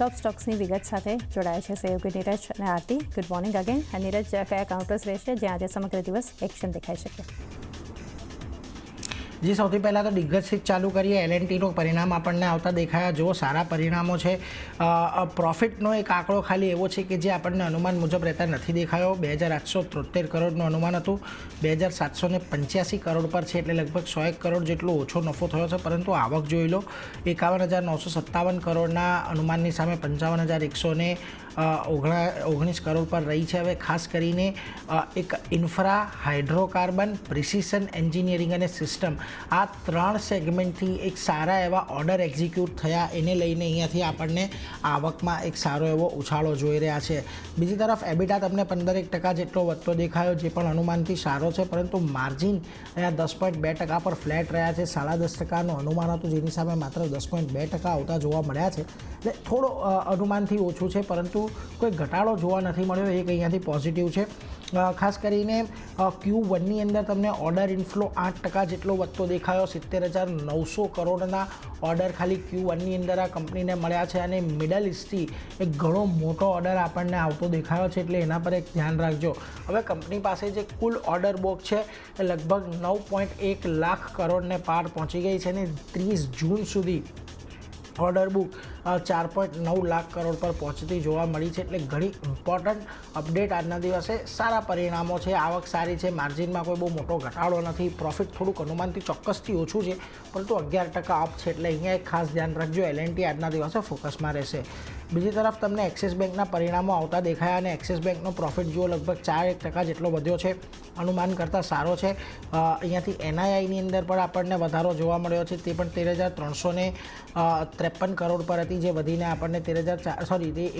ટોપ સ્ટોક્સની વિગત સાથે જોડાયા છે સહયોગી નીરજ અને Aarti. Good morning again. Neeraj, કયા કાઉન્ટર્સ રહેશે જ્યાં આજે સમગ્ર દિવસ એક્શન દેખાઈ શકે? જી, સૌથી પહેલાં તો દિગ્ગજથી જ ચાલુ કરીએ. L&Tનું પરિણામ આપણને આવતા દેખાયા. જો સારા પરિણામો છે. પ્રોફિટનો એક આંકડો ખાલી એવો છે કે જે આપણને અનુમાન મુજબ રહેતા નથી દેખાયો. 2873 કરોડનું અનુમાન હતું, 2785 કરોડ પર છે, એટલે લગભગ 101 કરોડ જેટલો ઓછો નફો થયો છે. પરંતુ આવક જોઈ લો, 51,957 કરોડના અનુમાનની સામે 55,119 કરોડ પર રહી છે. હવે ખાસ કરીને એક ઇન્ફ્રા, હાઇડ્રોકાર્બન, પ્રિસિશન એન્જિનિયરિંગ અને સિસ્ટમ, આ 3 સેગમેન્ટથી એક સારા એવા ઓર્ડર એક્ઝિક્યુટ થયા. એને લઈને અહીંયાથી આપણને આવકમાં એક સારો એવો ઉછાળો જોઈ રહ્યા છે. બીજી તરફ એબિટા તમને 15% જેટલો વધતો દેખાયો, જે પણ અનુમાનથી સારો છે. પરંતુ માર્જિન અહીંયા 10.2% પર ફ્લેટ રહ્યા છે. 10.5%નું અનુમાન હતું, જેની સામે માત્ર 10.2% આવતા જોવા મળ્યા છે. એટલે થોડો અનુમાનથી ઓછું છે, પરંતુ કોઈ ઘટાડો જોવા નથી મળ્યો. એક અહીંયાથી પોઝિટિવ છે. ખાસ કરીને Q1ની અંદર તમને ઓર્ડર ઇન્ફ્લો 8% જેટલો વધતો દેખાયો. 70,900 કરોડના ઓર્ડર ખાલી Q1ની અંદર આ કંપનીને મળ્યા છે. અને મિડલ ઇસ્ટથી એક ઘણો મોટો ઓર્ડર આપણને આવતો દેખાયો છે, એટલે એના પર એક ધ્યાન રાખજો. હવે કંપની પાસે જે કુલ ઓર્ડર બુક છે એ લગભગ 9.1 લાખ કરોડને પાર પહોંચી ગઈ છે. અને 30 જૂન સુધી ઓર્ડર બુક 4.9 લાખ કરોડ પર પહોંચતી જોવા મળી છે. એટલે ઘણી ઇમ્પોર્ટન્ટ અપડેટ આજના દિવસે. સારા પરિણામો છે, આવક સારી છે, માર્જિનમાં કોઈ બહુ મોટો ઘટાડો નથી. પ્રોફિટ થોડુંક અનુમાનથી ચોક્કસથી ઓછું છે, પરંતુ 11% અપ છે. એટલે અહીંયા એક ખાસ ધ્યાન રાખજો. L&T આજના દિવસે ફોકસમાં રહેશે. બીજી તરફ તમને એક્સિસ બેંકના પરિણામો આવતા દેખાયા, અને એક્સિસ બેંકનો પ્રોફિટ જુઓ લગભગ 4% જેટલો વધ્યો છે. અનુમાન કરતાં સારો છે. અહીંયાથી NIIની અંદર પણ આપણને વધારો જોવા મળ્યો છે. તે પણ 13,353 કરોડ પર હતી, જે વધીને આપણને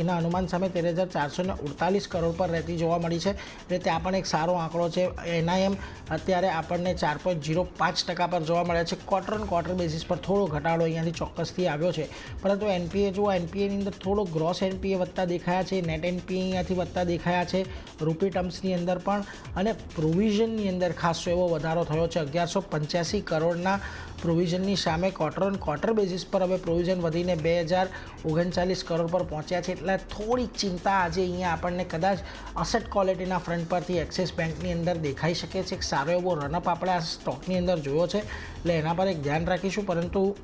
એના અનુમાન સામે 13,448 કરોડ પર રહેતી જોવા મળી છે. એટલે ત્યાં પણ એક સારો આંકડો છે. NIM અત્યારે આપણને 4.05% પર જોવા મળ્યા છે. ક્વાર્ટર બેઝિસ પર થોડો ઘટાડો અહીંયાથી ચોક્કસથી આવ્યો છે. પરંતુ NPA જુઓ, NPAની અંદર થોડો ગ્રોસ NPA વધતા દેખાયા છે, નેટ NPA અહીંયાથી વધતા દેખાયા છે, રૂપી ટર્મ્સની અંદર પણ. અને પ્રોવિઝનની અંદર ખાસો એવો વધારો થયો છે. 1185 કરોડના પ્રોવિઝનની સામે ક્વાર્ટર બેઝિસ પર હવે પ્રોવિઝન વધીને 2,039 કરોડ પર પહોંચ્યા છે. એટલે થોડીક ચિંતા આજે અહીંયા આપણને કદાચ અસેટ ક્વોલિટીના ફ્રન્ટ પરથી એક્સિસ બેંકની અંદર દેખાઈ શકે છે. એક સારો એવો રનઅપ આપણે આ સ્ટોકની અંદર જોયો છે, એટલે એના પર એક ધ્યાન રાખીશું. પરંતુ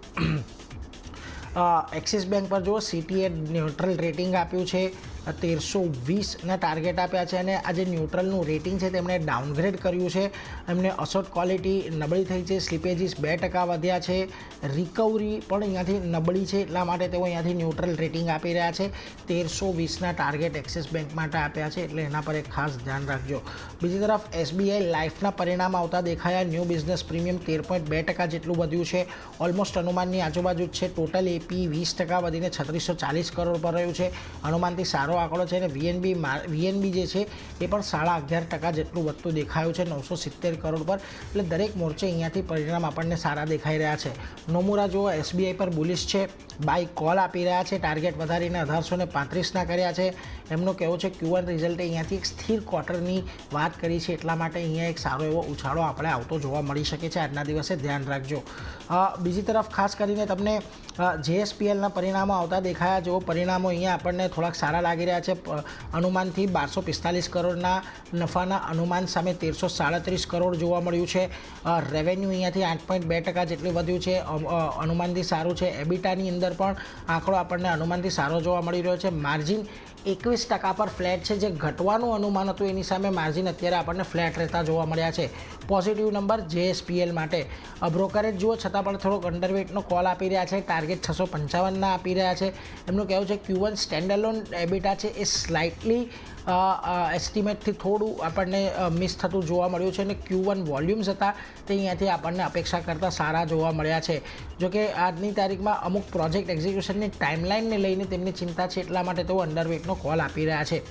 એક્સિસ બેંક પર જુઓ, CTA ન્યુટ્રલ રેટિંગ આપ્યું છે, 1320ના ટાર્ગેટ આપ્યા છે. અને આ જે ન્યુટ્રલનું રેટિંગ છે તેમણે ડાઉનગ્રેડ કર્યું છે. એમને અસોટ ક્વોલિટી નબળી થઈ છે, સ્લીપેજીસ 2% વધ્યા છે, રિકવરી પણ અહીંયાથી નબળી છે. એટલા માટે તેઓ અહીંયાથી ન્યુટ્રલ રેટિંગ આપી રહ્યા છે. 1320ના ટાર્ગેટ એક્સિસ બેંક માટે આપ્યા છે, એટલે એના પર એક ખાસ ધ્યાન રાખજો. બીજી તરફ SBI લાઈફના પરિણામ આવતા દેખાયા. ન્યૂ બિઝનેસ પ્રીમિયમ 13.2% જેટલું વધ્યું છે. ઓલમોસ્ટ અનુમાનની આજુબાજુ જ છે. ટોટલ AP 20% વધીને 3640 કરોડ પર રહ્યું છે. અનુમાનથી સારો આંકડો છે. અને VNB જે છે એ પણ 11.5% જેટલું વધતું દેખાયું છે, 970 કરોડ પર. એટલે દરેક મોરચે અહીંયાથી પરિણામ આપણને સારા દેખાઈ રહ્યા છે. નોમુરા જુઓ, SBI પર બુલિશ છે, બાય કોલ આપી રહ્યા છે, ટાર્ગેટ વધારીને 1835ના કર્યા છે. એમનું કહેવું છે Q1 રિઝલ્ટે અહીંયાથી એક સ્થિર ક્વાર્ટરની વાત કરી છે, એટલા માટે અહીંયા એક સારો એવો ઉછાળો આપણે આવતો જોવા મળી શકે છે આજના દિવસે. ધ્યાન રાખજો. બીજી તરફ ખાસ કરીને તમને JSPLના પરિણામો આવતા દેખાયા. જેઓ પરિણામો અહીંયા આપણને થોડાક સારા લાગી રહ્યા છે. અનુમાનથી 1245 કરોડના નફાના અનુમાન સામે 1337 કરોડ જોવા મળ્યું છે. રેવન્યુ અહીંયાથી 8.2% જેટલું વધ્યું છે, અનુમાનથી સારું છે. એબિટાની અંદર પણ આંકડો આપણને અનુમાનથી સારો જોવા મળી રહ્યો છે. માર્જિન 21% પર ફ્લેટ છે, જે ઘટવાનું અનુમાન હતું એની સામે માર્જિન અત્યારે આપણને ફ્લેટ રહેતા જોવા મળ્યા છે. પોઝિટિવ નંબર JSPL માટે. બ્રોકરેજ જુઓ, છતાં પણ થોડોક અંડરવેટનો કોલ આપી રહ્યા છે. ટાર્ગેટ 655ના આપી રહ્યા છે. એમનું કહેવું છે Q1 સ્ટેન્ડઅલોન એબિટા છે એ સ્લાઇટલી એસ્ટિમેટથી થોડું આપણને મિસ થતું જોવા મળ્યું છે. અને Q1 વોલ્યુમ્સ હતા તે અહીંયાથી આપણને અપેક્ષા કરતાં સારા જોવા મળ્યા છે. જોકે આજની તારીખમાં અમુક પ્રોજેક્ટ એક્ઝિક્યુશનની ટાઈમલાઇનને લઈને તેમની ચિંતા છે, એટલા માટે તેઓ અંડરવેટનો કોલ આપી રહ્યા છે.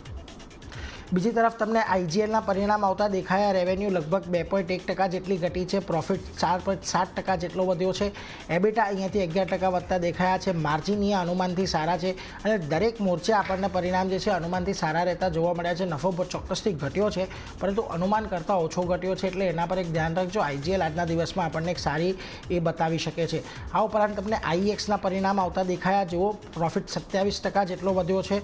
બીજી તરફ તમને આઈજીએલના પરિણામ આવતા દેખાયા. રેવન્યુ લગભગ 2.1% જેટલી ઘટી છે, પ્રોફિટ 4.7% જેટલો વધ્યો છે, એબિટા અહીંયાથી 11% વધતા દેખાયા છે. માર્જિન અહીંયા અનુમાનથી સારા છે અને દરેક મોરચે આપણને પરિણામ જે છે અનુમાનથી સારા રહેતા જોવા મળ્યા છે. નફો ચોક્કસથી ઘટ્યો છે પરંતુ અનુમાન કરતાં ઓછો ઘટ્યો છે, એટલે એના પર એક ધ્યાન રાખજો. આઈજીએલ આજના દિવસમાં આપણને એક સારી એ બતાવી શકે છે. આ ઉપરાંત તમને આઈએક્સના પરિણામ આવતા દેખાયા. જેવો પ્રોફિટ 27% જેટલો વધ્યો છે,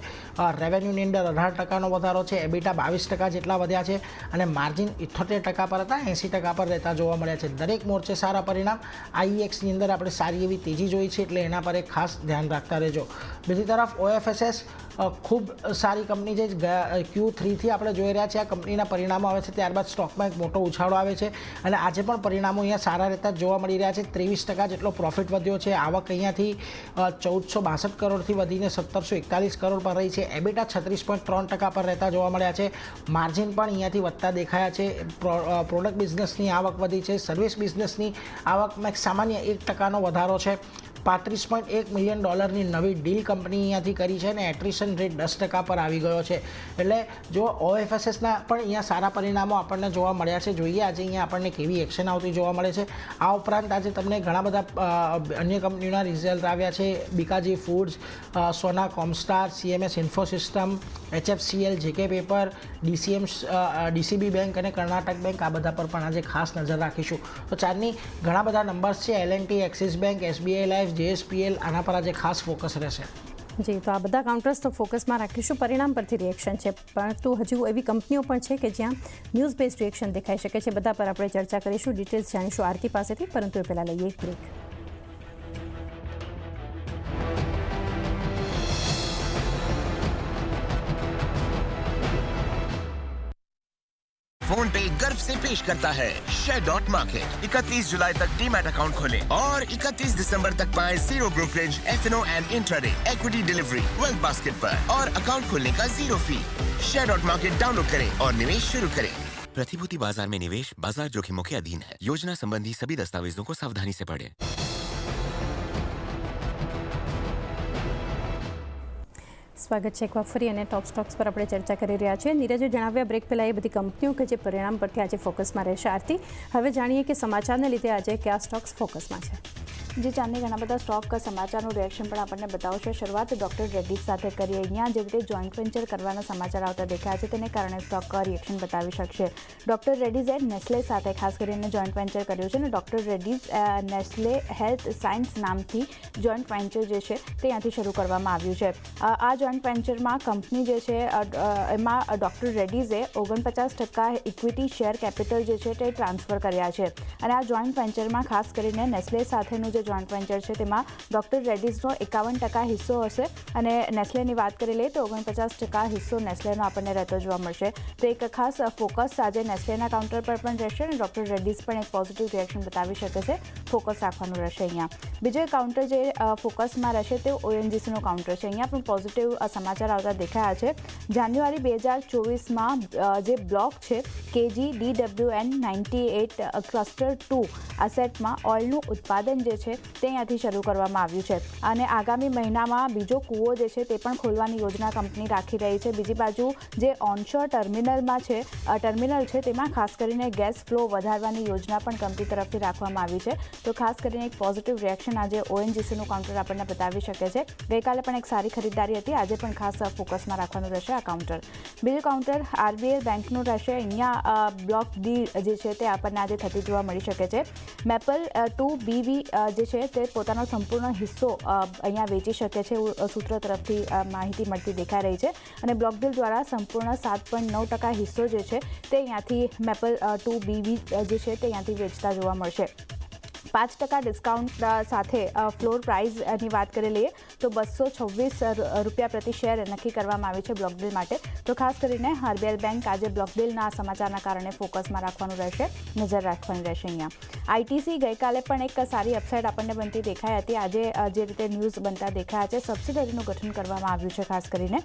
રેવન્યુની અંદર 18%નો વધારો છે, એબિટા 22% જેટલા વધ્યા છે અને માર્જિન 78% પર હતા, 80% પર રહેતા જોવા મળ્યા છે. દરેક મોરચે સારા પરિણામ. આઈએક્સની અંદર આપણે સારી એવી તેજી જોઈ છે, એટલે એના પર એક ખાસ ધ્યાન રાખતા રહેજો. બીજી તરફ ઓએફએસએસ ખૂબ સારી કંપની છે. Q3થી આપણે જોઈ રહ્યા છીએ આ કંપનીના પરિણામો આવે છે, ત્યારબાદ સ્ટોકમાં એક મોટો ઉછાળો આવે છે અને આજે પણ પરિણામો અહીંયા સારા રહેતા જોવા મળી રહ્યા છે. 23% જેટલો પ્રોફિટ વધ્યો છે. આવક અહીંયાથી 1462 કરોડથી વધીને 1741 કરોડ પર રહી છે. એબિટા 36.3% પર રહેતા જોવા મળ્યા છે. માર્જિન પણ અહીંયાથી વધતા દેખાયા છે. પ્રોડક્ટ બિઝનેસની આવક વધી છે. સર્વિસ બિઝનેસની આવકમાં એક સામાન્ય 1%નો વધારો છે. $35.1 મિલિયન નવી ડીલ કંપની અહીંયાથી કરી છે અને એટ્રિશન રેટ 10% પર આવી ગયો છે. એટલે જો ઓએફએસએસના પણ અહીંયા સારા પરિણામો આપણને જોવા મળ્યા છે. જોઈએ આજે અહીંયા આપણને કેવી એક્શન આવતી જોવા મળે છે. આ ઉપરાંત આજે તમને ઘણા બધા અન્ય કંપનીઓના રિઝલ્ટ આવ્યા છે. બીકાજી ફૂડ્સ, સોના કોમસ્ટાર, CMS ઇન્ફોસિસ્ટમ, HFCL, JK paper, DCB bank અને કર્ણાટક બેંક, આ બધા પર પણ આજે ખાસ નજર રાખીશું. તો ચારની ઘણા બધા નંબર્સ છે. L&T, axis bank, SBI life, JSPL, આના પર આજે ખાસ ફોકસ રહેશે. જી, તો આ બધા કાઉન્ટર્સ તો ફોકસમાં રાખીશું. પરિણામ પરથી રિએક્શન છે, પરંતુ હજુ એવી કંપનીઓ પણ છે કે જ્યાં ન્યૂઝ બેઝડ રિએક્શન દેખાઈ શકે છે. બધા પર આપણે ચર્ચા કરીશું, ડિટેલ્સ જાણીશું આરતી પાસેથી, પરંતુ એ પહેલાં લઈએ એક બ્રેક. फोन पे गर्व से पेश करता है शेयर मार्केट. 31 जुलाई तक डीमैट अकाउंट खोलें और 31 दिसंबर तक पाएं zero brokerage, F&O and intraday, equity delivery, wealth basket पर और अकाउंट खोलने का जीरो फी. शेयर मार्केट डाउनलोड करें और निवेश शुरू करें. प्रतिभूति बाजार में निवेश बाजार जोखिमों के अधीन है. योजना संबंधी सभी दस्तावेजों को सावधानी से पढ़ें. સ્વાગત છે એકવાર ફરી અને ટોપ સ્ટોક્સ પર આપણે ચર્ચા કરી રહ્યા છીએ. નીરજે જણાવ્યા બ્રેક પહેલાં એ બધી કંપનીઓ કે જે પરિણામ પરથી આજે ફોકસમાં રહેશે. આરતી, હવે જાણીએ કે સમાચારને લીધે આજે કયા સ્ટોક્સ ફોકસમાં છે. જે ચાંદની ઘણા બધા સ્ટોક સમાચારનું રિએક્શન પણ આપણને બતાવશે. શરૂઆત ડોક્ટર રેડ્ડીઝ સાથે કરીએ. અહીંયા જે રીતે જોઈન્ટ વેન્ચર કરવાના સમાચાર આવતા દેખાયા છે, તેને કારણે સ્ટોક રિએક્શન બતાવી શકશે. ડોક્ટર રેડ્ડીઝે નેસ્લે સાથે ખાસ કરીને જોઈન્ટ વેન્ચર કર્યું છે અને doctor Reddy's Nestle health science નામથી જોઈન્ટ વેન્ચર જે છે તે ત્યાંથી શરૂ કરવામાં આવ્યું છે. આ જોઈન્ટ વેન્ચરમાં કંપની જે છે એમાં ડોક્ટર રેડ્ડીઝે 49% ઇક્વિટી શેર કેપિટલ જે છે તે ટ્રાન્સફર કર્યા છે અને આ જોઈન્ટ વેન્ચરમાં ખાસ કરીને નેસ્લે સાથેનું જે જોઈન્ટ વેન્ચર છે તેમાં ડોક્ટર રેડ્ડીઝનો 51% હિસ્સો હશે અને નેસ્લેની વાત કરી લઈએ તો 49% હિસ્સો નેસ્લેનો આપણને રહેતો જોવા મળશે. તો એક ખાસ ફોકસ આજે નેસ્લેના કાઉન્ટર પર પણ રહેશે અને ડોક્ટર રેડ્ડીઝ પણ એક પોઝિટિવ રિએક્શન બતાવી શકે છે. ફોકસ રાખવાનું રહેશે અહીંયા. બીજો કાઉન્ટર જે ફોકસમાં રહેશે તે ONGCનું કાઉન્ટર છે. અહીંયા પણ પોઝિટિવ સમાચાર આવતા દેખાયા છે. જાન્યુઆરી 2024માં જે બ્લોક છે KGDWN 98 ક્લસ્ટર 2 એસેટમાં ઓઇલનું ઉત્પાદન જે છે તે અહીંયાથી શરૂ કરવામાં આવ્યું છે અને આગામી મહિનામાં બીજો કૂવો જે છે તે પણ ખોલવાની યોજના કંપની રાખી રહી છે. બીજી બાજુ જે ઓનશોર ટર્મિનલ છે તેમાં ખાસ કરીને ગેસ ફ્લો વધારવાની યોજના પણ કંપની તરફથી રાખવામાં આવી છે. તો ખાસ કરીને એક પોઝિટિવ રિએક્શન આજે ONGCનું કાઉન્ટર આપણને બતાવી શકે છે. ગઈકાલે પણ એક સારી ખરીદારી હતી, આજે પણ ખાસ ફોકસમાં રાખવાનું રહેશે આ કાઉન્ટર. બીજું કાઉન્ટર RBL બેંકનું રહેશે. અહીંયા બ્લોક ડી જે છે તે આપણને આજે થતી જોવા મળી શકે છે. મેપલ 2BV જે છે તે પોતાનો સંપૂર્ણ હિસ્સો અહીંયા વેચી શકે છે, સૂત્રો તરફથી માહિતી મળતી દેખાઈ રહી છે અને બ્લોકડીલ દ્વારા સંપૂર્ણ 7.9% હિસ્સો જે છે તે અહીંયાથી મેપલ 2BV જે છે તે અહીંયાથી વેચતા જોવા મળશે. 5% ડિસ્કાઉન્ટ સાથે ફ્લોર પ્રાઇઝની વાત કરી લઈએ તો ₹226 પ્રતિ શેર નક્કી કરવામાં આવી છે બ્લોકડીલ માટે. તો ખાસ કરીને RBL બેંક આજે બ્લોકડીલના સમાચારના કારણે ફોકસમાં રાખવાનું રહેશે, નજર રાખવાની રહેશે. અહીંયા ITC ગઈકાલે પણ એક સારી અપસાઇડ આપણને બનતી દેખાઈ હતી. આજે જે રીતે ન્યૂઝ બનતા દેખાયા છે, સબસિડરીનું ગઠન કરવામાં આવ્યું છે. ખાસ કરીને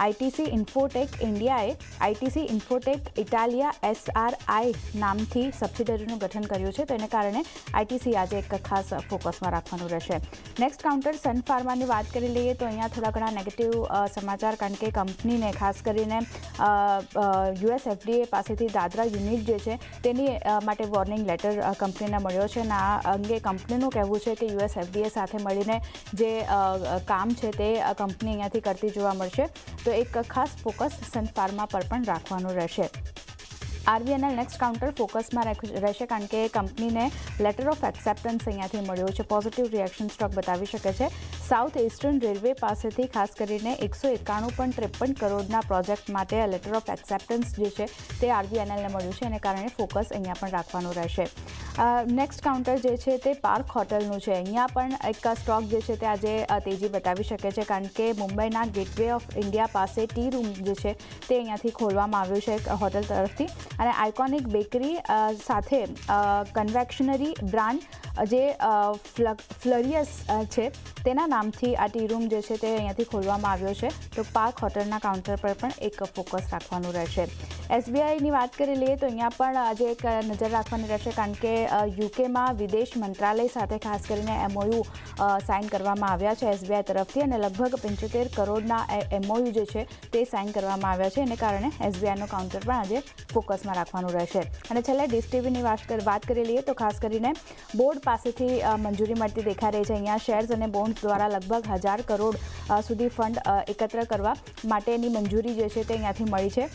ITC ઇન્ફોટેક ઇન્ડિયાએ ITC ઇન્ફોટેક ઇટાલિયા SRI નામથી સબસિડરીનું ગઠન કર્યું છે. તેને કારણે ITC આજે એક ખાસ ફોકસમાં રાખવાનું રહેશે. નેક્સ્ટ કાઉન્ટર સન ફાર્માની વાત કરી લઈએ તો અહીંયા થોડા ઘણા નેગેટિવ સમાચાર, કારણ કે કંપનીને ખાસ કરીને US FDA પાસેથી દાદરા યુનિટ જે છે તેની માટે વોર્નિંગ લેટર કંપનીને મળ્યો છે અને આ અંગે કંપનીનું કહેવું છે કે US FDA સાથે મળીને જે કામ છે તે કંપની અહીંયાથી કરતી જોવા મળશે. તો એક ખાસ ફોકસ સન ફાર્મા પર પણ રાખવાનું રહેશે. RVNL નેક્સ્ટ કાઉન્ટર ફોકસમાં રહેશે, કારણ કે કંપનીને લેટર ઓફ એક્સેપ્ટન્સ અહીંયાથી મળ્યો છે. પોઝિટિવ રિએક્શન સ્ટોક બતાવી શકે છે. સાઉથ ઇસ્ટર્ન રેલવે પાસેથી ખાસ કરીને 191.53 કરોડના પ્રોજેક્ટ માટે લેટર ઓફ એક્સેપ્ટન્સ જે છે તે RVNLને મળ્યું છે, એને કારણે ફોકસ અહીંયા પણ રાખવાનું રહેશે. નેક્સ્ટ કાઉન્ટર જે છે તે પાર્ક હોટલનું છે. અહીંયા પણ એક સ્ટોક જે છે તે આજે તેજી બતાવી શકે છે, કારણ કે મુંબઈના ગેટવે ઓફ ઇન્ડિયા પાસે ટી રૂમ જે છે તે અહીંયાથી ખોલવામાં આવ્યું છે હોટલ તરફથી, અને આઇકોનિક બેકરી સાથે કન્વેક્શનરી બ્રાન્ડ જે ફ્લરિયસ છે તેના નામથી આ ટી રૂમ જે છે તે અહીંયાથી ખોલવામાં આવ્યો છે. તો પાર્ક હોટલના કાઉન્ટર પર પણ એક ફોકસ રાખવાનું રહેશે. SBIની વાત કરી લઈએ તો અહીંયા પણ આજે એક નજર રાખવાની રહેશે, કારણ કે યુકેમાં વિદેશ મંત્રાલય સાથે ખાસ કરીને MOU સાઇન કરવામાં આવ્યા છે SBI તરફથી, અને લગભગ 75 કરોડના MOU જે છે તે સાઇન કરવામાં આવ્યા છે, એને કારણે SBIનો કાઉન્ટર પણ આજે ફોકસમાં રાખવાનું રહેશે. અને છેલ્લે ડિશ ટીવીની વાત કરી લઈએ તો ખાસ કરીને બોર્ડ પાસેથી મંજૂરી મળતી દેખાઈ રહી છે. અહીંયા શેર્સ અને બોન્ડ્સ દ્વારા લગભગ 1000 કરોડ સુધી ફંડ એકત્ર કરવા માટેની મંજૂરી જે છે તે અહીંયાથી મળી છે.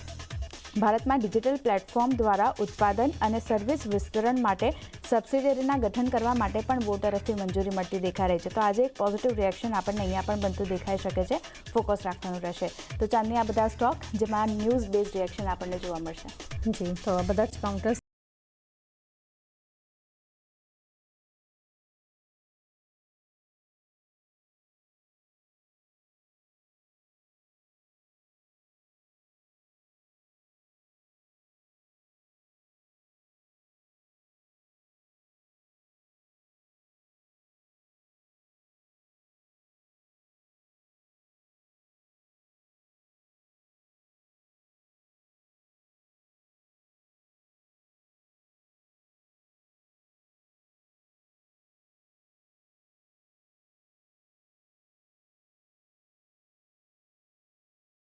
ભારતમાં ડિજિટલ પ્લેટફોર્મ દ્વારા ઉત્પાદન અને સર્વિસ વિસ્તરણ માટે સબસિડિયરીના ગઠન કરવા માટે પણ બોર્ડ તરફથી મંજૂરી મળતી દેખાઈ રહી છે. તો આજે એક પોઝિટિવ રિએક્શન આપણને અહીંયા પણ બનતું દેખાઈ શકે છે. ફોકસ રાખવાનું રહેશે. તો ચાંદની આ બધા સ્ટોક જેમાં ન્યૂઝ બેઝ રિએક્શન આપણને જોવા મળશે. જી, તો આ બધા જ કાઉન્ટર્સ